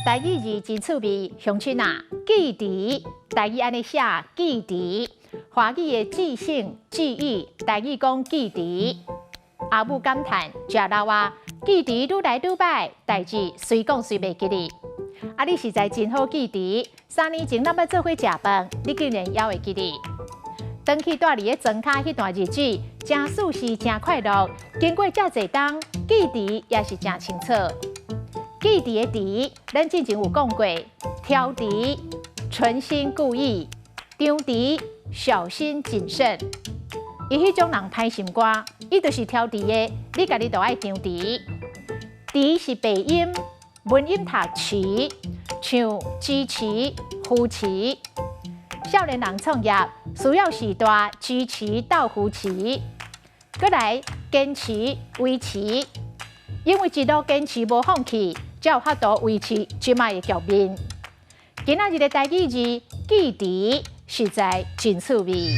台语字真趣味，乡亲啊，记忆台语安尼写记忆，华语的记性记忆，台语讲记忆。阿母感叹，食老啊，记忆愈来愈歹，代志虽讲虽袂记哩。啊，你实在真好记忆，3年前咱要做伙食饭，你竟然还会记哩。回去住伫咧庄卡迄段日子，真舒适真快乐。经过遮侪冬，记忆也是真清楚。记忆的忆，咱之前有讲过，挑剔、存心故意、张提、小心谨慎。伊迄种人歹心肝，伊就是挑剔的，你家己就爱张提。提是鼻音，文音读持，像支持、扶持。少年人创业需要时代支持到扶持，再来坚持维持，因为一路坚持无放弃，才有法度维持即卖的局面。今仔日的台语字记忆实在真趣味。